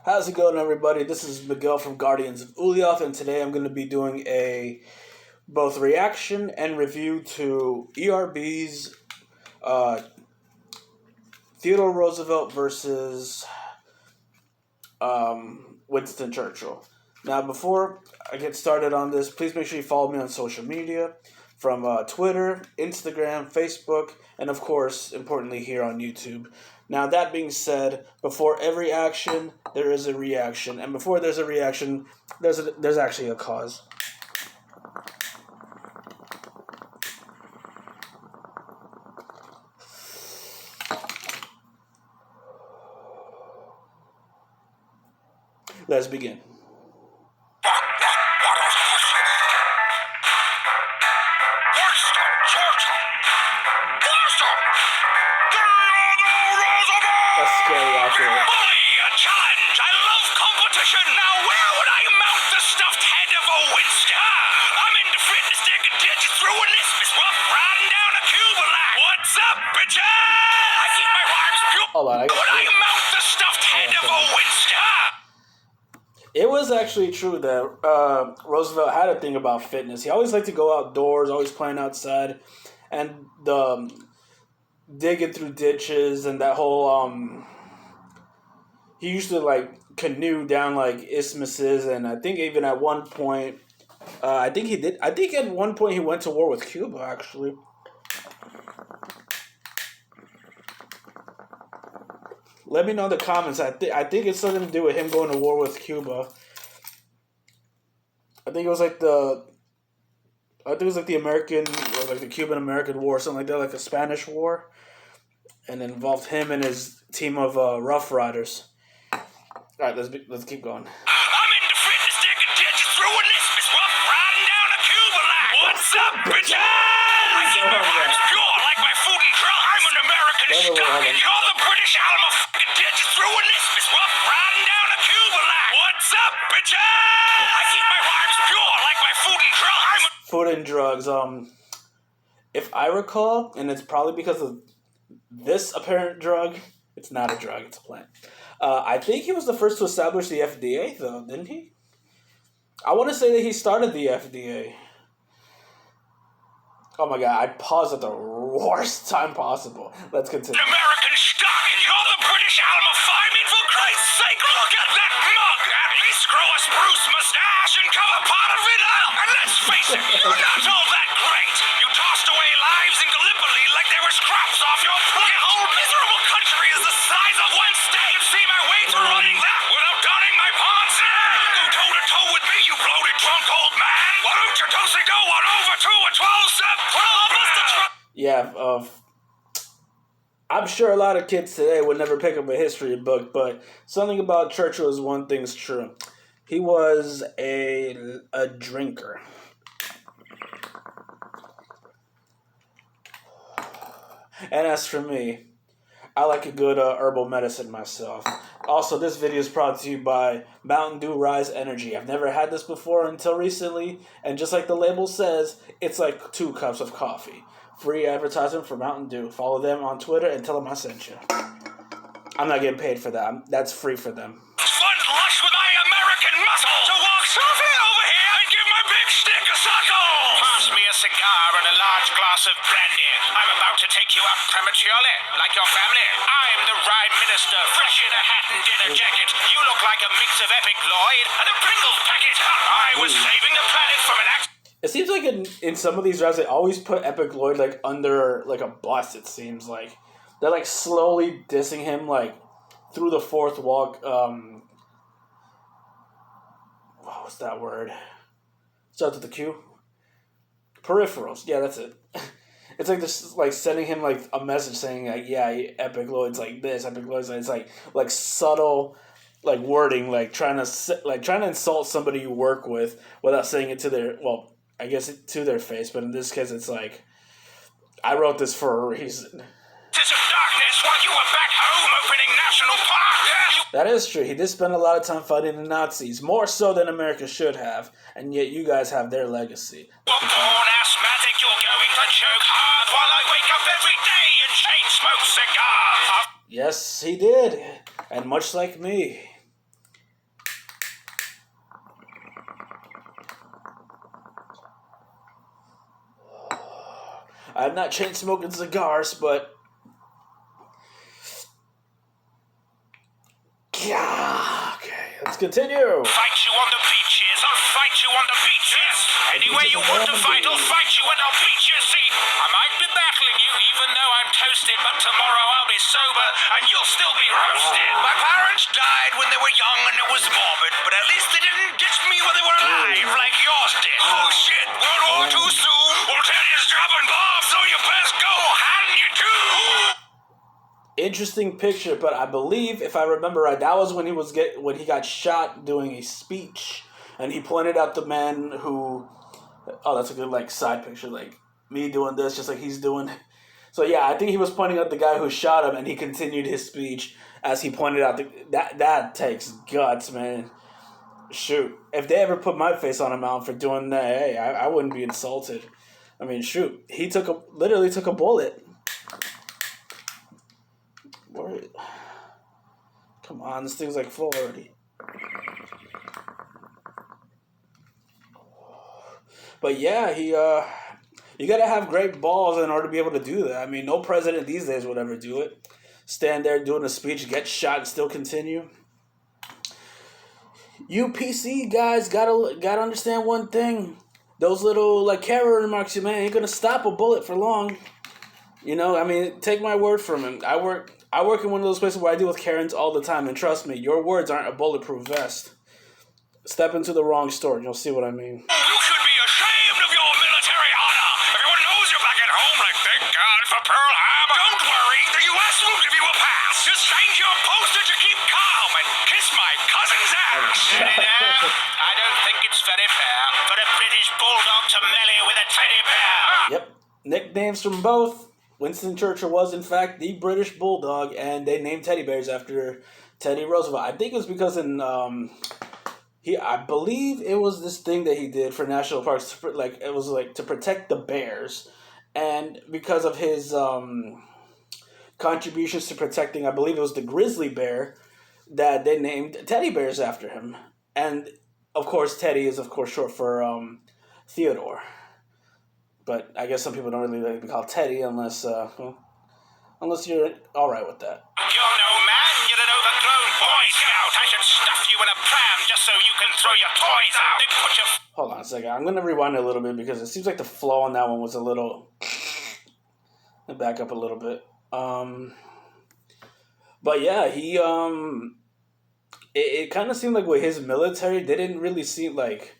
How's it going, everybody? This is Miguel from Guardians of Ulyath, and today I'm going to be doing a both reaction and review to ERB's Theodore Roosevelt versus Winston Churchill. Now, before I get started on this, please make sure you follow me on social media from Twitter, Instagram, Facebook, and of course, importantly, here on YouTube. Now, that being said, before every action, there is a reaction. And before there's a reaction, there's actually a cause. Let's begin. That's scary, actually. A challenge! I love competition! Now where would I mount the stuffed head of a Winston? I'm into fitness, digging ditches through a listless rough, riding down a Cuba line. What's up, bitches? I keep my rhymes pure. Hold on, Would I mount the stuffed head of a Winston? It was actually true that Roosevelt had a thing about fitness. He always liked to go outdoors, always playing outside, and the digging through ditches and that whole he used to like canoe down like isthmuses, and I think even at one point I think at one point he went to war with Cuba, actually. Let me know in the comments. I think it's something to do with him going to war with Cuba. I think it was like the American, or like the Cuban-American War, something like that, like a Spanish War, and it involved him and his team of Rough Riders. All right, let's keep going. I'm into fitness, digging ditches through a listless rough, riding down a Cuba line. What's up, bitches? I keep my rhymes pure like my food and drug. I'm an American stock, and you're the British Alma fucking ditches through a listless rough, riding down a Cuba line. What's up, bitches? I keep my rhymes pure like my food and drugs. Food and drugs. If I recall, and it's probably because of this apparent drug, it's not a drug, it's a plant. I think he was the first to establish the FDA, though, didn't he? I want to say that he started the FDA. Oh my god, I paused at the worst time possible. Let's continue. American stock, and you're the British Alma. I mean, for Christ's sake, look at that mug. At least grow a spruce mustache and cover part of it up. And let's face it, you're not all that great. You tossed away lives in Gallipoli like they were scraps off your plate. Your whole miserable country is the size of one state. See my way to running that without donning my pawns. Go toe-to-toe with me, you bloated drunk old man. Why don't you dosey go on over to a 12-step club? Yeah, I'm sure a lot of kids today would never pick up a history book, but something about Churchill is one thing's true. He was a drinker. And as for me, I like a good herbal medicine myself. Also, this video is brought to you by Mountain Dew Rise Energy. I've never had this before until recently, and just like the label says, it's like 2 cups of coffee. Free advertisement for Mountain Dew. Follow them on Twitter and tell them I sent you. I'm not getting paid for that. That's free for them. Fun lush with my American muscle to walk softly over here and give my big stick a suckle. Pass me a cigar and a large glass of brandy. I'm about to take you out prematurely, like your family. I'm the Rhyme Minister, fresh in a hat and dinner jacket. You look like a mix of Epic Lloyd and a Pringles packet. I was saving the planet from an accident. It seems like in some of these raps, they always put Epic Lloyd like under like a bus. It seems like they're like slowly dissing him like through the fourth wall. What was that word? Starts with the Q. Peripherals. Yeah, that's it. It's like this, like sending him like a message saying like, yeah, Epic Lloyd's like this. Epic Lloyd's like, it's like subtle, like wording, like trying to insult somebody you work with without saying it to their, well, I guess to their face, but in this case, it's like, I wrote this for a reason. Darkness while you were back home opening national parks. That is true. He did spend a lot of time fighting the Nazis, more so than America should have, and yet you guys have their legacy. Born asthmatic, you're going to choke hard while I wake up every day and chain smoke cigars. Yes, he did. And much like me, I'm not chain smoking cigars, but yeah. Okay, let's continue. Fight you on the beaches, I'll fight you on the beaches. Anywhere you want to fight, I'll fight you and I'll beat you. See, I might be battling you even though I'm toasted, but tomorrow I'll be sober and you'll still be roasted. My parents died when they were young and it was morbid, but at least they didn't ditch me when they were alive like yours did. Oh shit, World War II soon. Well, Teddy's dropping bombs, so you best go, and you do. Interesting picture, but I believe, if I remember right, that was when he got shot doing a speech, and he pointed out the man who. Oh, that's a good side picture, me doing this, just like he's doing. So yeah, I think he was pointing out the guy who shot him, and he continued his speech as he pointed out that takes guts, man. Shoot, if they ever put my face on a mountain for doing that, hey, I wouldn't be insulted. I mean, shoot, he literally took a bullet. Come on, this thing's full already. But yeah, you gotta have great balls in order to be able to do that. I mean, no president these days would ever do it. Stand there doing a speech, get shot, and still continue. You PC guys gotta understand one thing. Those little Kara remarks you man ain't gonna stop a bullet for long. You know, I mean, take my word from him. I work in one of those places where I deal with Karens all the time, and trust me, your words aren't a bulletproof vest. Step into the wrong store, and you'll see what I mean. You should be ashamed of your military honor. Everyone knows you're back at home, thank God for Pearl Harbor. Don't worry, the U.S. will give you a pass. Just change your poster to keep calm and kiss my cousin's ass. I don't think it's very fair for a British bulldog to melee with a teddy bear. Yep, nicknames from both. Winston Churchill was, in fact, the British Bulldog, and they named teddy bears after Teddy Roosevelt. I think it was because I believe it was this thing that he did for national parks, to protect the bears, and because of his contributions to protecting, I believe it was the grizzly bear, that they named teddy bears after him. And of course, Teddy is short for Theodore. But I guess some people don't really like to be called Teddy unless you're all right with that. You're no man, you're an overgrown Boy Scout. I should stuff you in a pram just so you can throw your toys out. They put your... Hold on a second. I'm going to rewind a little bit because it seems like the flow on that one was a little... Back up a little bit. But yeah, he... It kind of seemed like with his military, they didn't really seem like...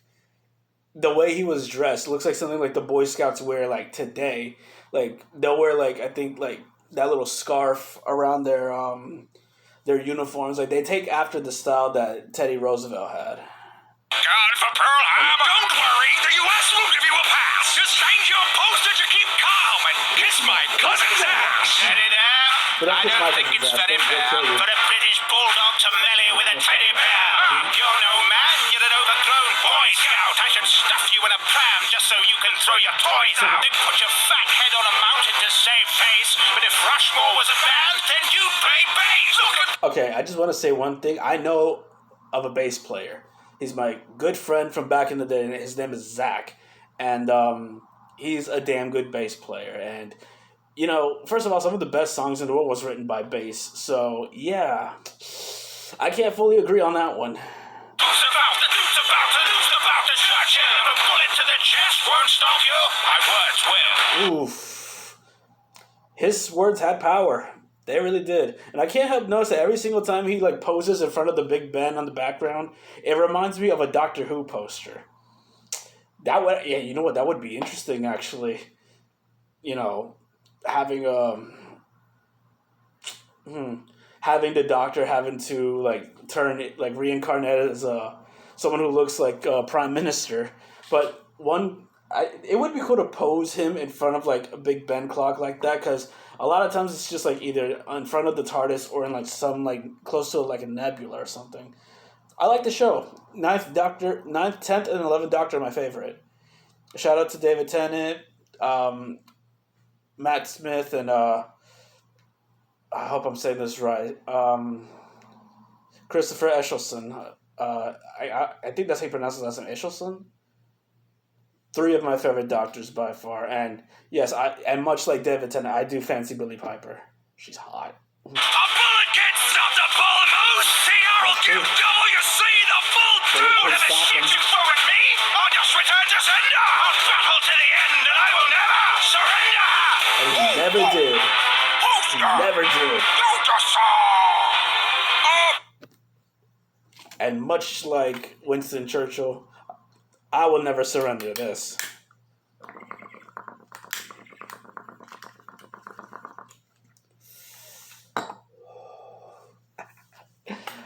The way he was dressed looks like something like the Boy Scouts wear today. They'll wear I think that little scarf around their uniforms. They take after the style that Teddy Roosevelt had. God for Pearl Harbor. Don't worry, the U.S. will give you a pass. Just change your poster to keep calm and kiss my cousin's ass. I don't think it's very fair for a British bulldog to melee with a teddy bear. You're no man, you're an overgrown Boy Scout. I should stuff you in a pram just so you can throw your toys out. They put your fat head on a mountain to save face, but if Rushmore was a band, then you'd play bass. Okay, I just want to say one thing. I know of a bass player. He's my good friend from back in the day, and his name is Zach. And he's a damn good bass player. And, first of all, some of the best songs in the world was written by bass. So, yeah, I can't fully agree on that one. Who's about to shut you? A bullet to the chest won't stop you. My words will. Oof. His words had power. They really did. And I can't help notice that every single time he poses in front of the Big Ben on the background, it reminds me of a Doctor Who poster. You know what? That would be interesting, actually. Having having the Doctor having to turn reincarnate as someone who looks like a prime minister. But it would be cool to pose him in front of a Big Ben clock like that, because a lot of times it's just either in front of the TARDIS or in some close to a nebula or something. I like the show. 9th, 10th, and 11th Doctor are my favorite. Shout out to David Tennant, Matt Smith, and I hope I'm saying this right. Christopher Eccleston. I think that's how you pronounce his last name. Eccleston? Three of my favorite doctors by far. And yes, and much like David Tennant, I do fancy Billie Piper. She's hot. A bullet can't stop the bull moose. CROQWC, the full dude, and the shit you throw at me. I'll just return to sender. I'll battle to the end, and I will never surrender. And he never did. He never did. And much like Winston Churchill, I will never surrender this.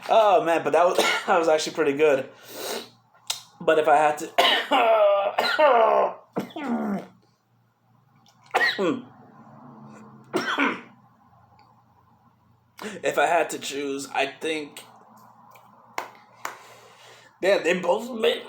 Oh man, but that was actually pretty good. But if I had to if I had to choose, I think they both made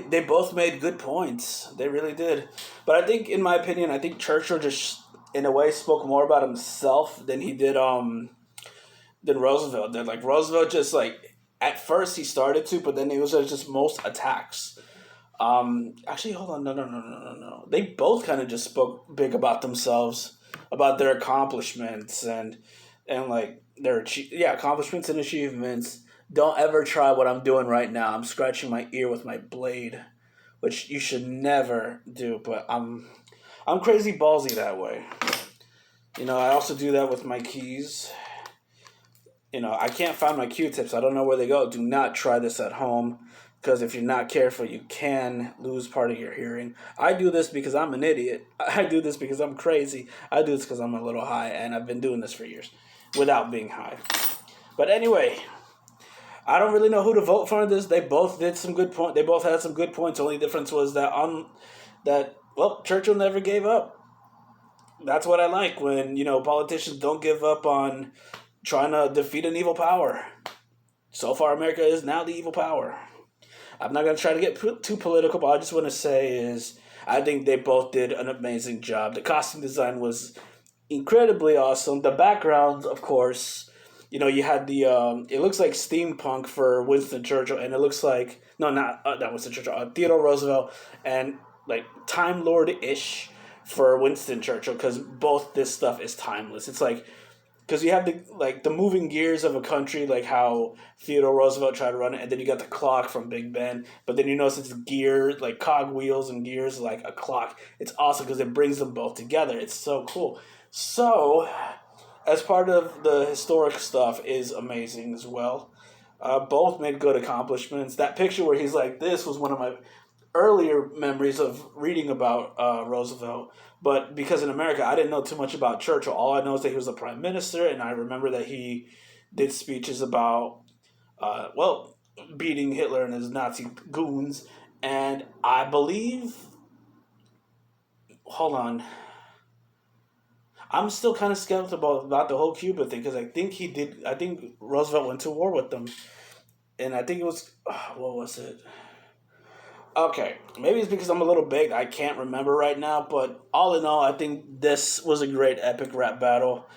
they both made good points. They really did. But I think, in my opinion, I think Churchill just in a way spoke more about himself than he did than Roosevelt did. Like Roosevelt just like at first he started to, but then it was just most attacks. Actually, hold on, no. They both kind of just spoke big about themselves, about their accomplishments and like their accomplishments and achievements. Don't ever try what I'm doing right now. I'm scratching my ear with my blade, which you should never do. But I'm crazy ballsy that way. You know, I also do that with my keys. You know, I can't find my Q-tips. I don't know where they go. Do not try this at home, because if you're not careful, you can lose part of your hearing. I do this because I'm an idiot. I do this because I'm crazy. I do this because I'm a little high, and I've been doing this for years without being high. But anyway, I don't really know who to vote for this. They both did some good points. They both had some good points. The only difference was that Churchill never gave up. That's what I like, when, you know, politicians don't give up on trying to defeat an evil power. So far, America is now the evil power. I'm not going to try to get too political, but I just want to say is I think they both did an amazing job. The costume design was incredibly awesome. The backgrounds, of course, you know, you had the, it looks like steampunk for Winston Churchill, and it looks like, no, not Winston Churchill, Theodore Roosevelt, and like Time Lord-ish for Winston Churchill, because both this stuff is timeless. It's like, because you have the moving gears of a country, like how Theodore Roosevelt tried to run it, and then you got the clock from Big Ben, but then you notice it's gears, like cog wheels and gears like a clock. It's awesome because it brings them both together. It's so cool. So, as part of the historic stuff is amazing as well. Both made good accomplishments. That picture where he's like this was one of my earlier memories of reading about Roosevelt. But because in America, I didn't know too much about Churchill. All I know is that he was the prime minister, and I remember that he did speeches about, beating Hitler and his Nazi goons. And I believe, hold on, I'm still kind of skeptical about the whole Cuba thing, because I think Roosevelt went to war with them. And I think it was, what was it? Okay, maybe it's because I'm a little big. I can't remember right now, but all in all, I think this was a great epic rap battle.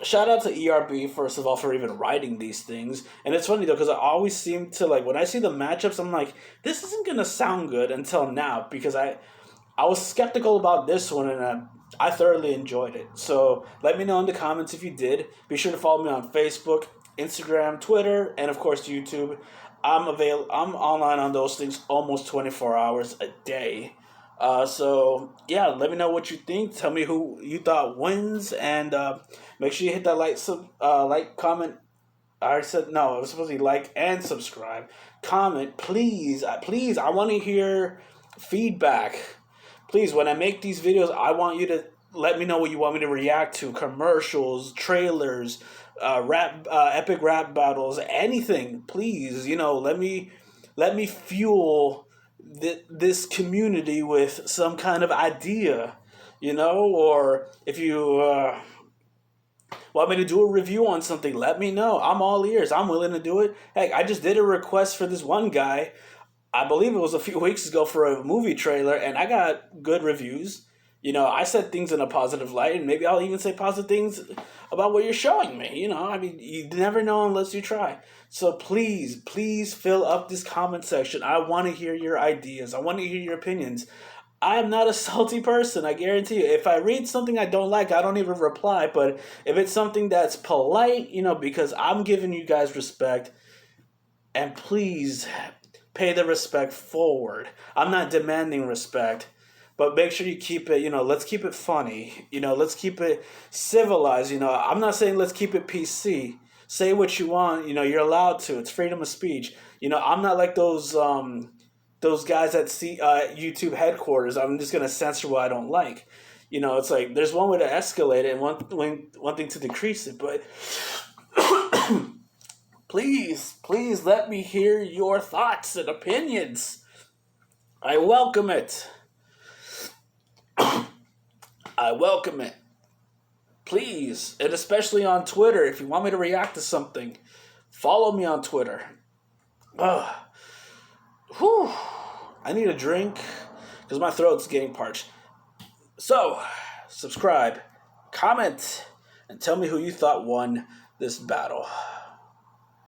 Shout out to ERB, first of all, for even writing these things. And it's funny, though, because I always seem to, like, when I see the matchups, I'm like, this isn't going to sound good until now, because I was skeptical about this one, and I thoroughly enjoyed it. So let me know in the comments if you did. Be sure to follow me on Facebook, Instagram, Twitter, and, of course, YouTube. I'm online on those things almost 24 hours a day. So yeah, let me know what you think. Tell me who you thought wins, and make sure you hit that like, comment. I already said no. It was supposed to be like and subscribe. Comment, please. I want to hear feedback. Please, when I make these videos, I want you to let me know what you want me to react to. Commercials, trailers, epic rap battles, anything. Please, let me fuel this community with some kind of idea, or if you want me to do a review on something, let me know. I'm all ears. I'm willing to do it. Heck, I just did a request for this one guy. I believe it was a few weeks ago for a movie trailer, and I got good reviews. I said things in a positive light, and maybe I'll even say positive things about what you're showing me. I mean, you never know unless you try. So please fill up this comment section. I want to hear your ideas. I want to hear your opinions. I'm not a salty person, I guarantee you. If I read something I don't like, I don't even reply. But if it's something that's polite, because I'm giving you guys respect, and please pay the respect forward. I'm not demanding respect, but make sure you keep it, let's keep it funny. Let's keep it civilized. I'm not saying let's keep it PC. Say what you want, you're allowed to. It's freedom of speech. I'm not like those guys at YouTube headquarters. I'm just gonna censor what I don't like. It's like there's one way to escalate it and one thing to decrease it. But please let me hear your thoughts and opinions. I welcome it. I welcome it. Please, and especially on Twitter, if you want me to react to something, follow me on Twitter. Whew. I need a drink because my throat's getting parched. So, subscribe, comment, and tell me who you thought won this battle.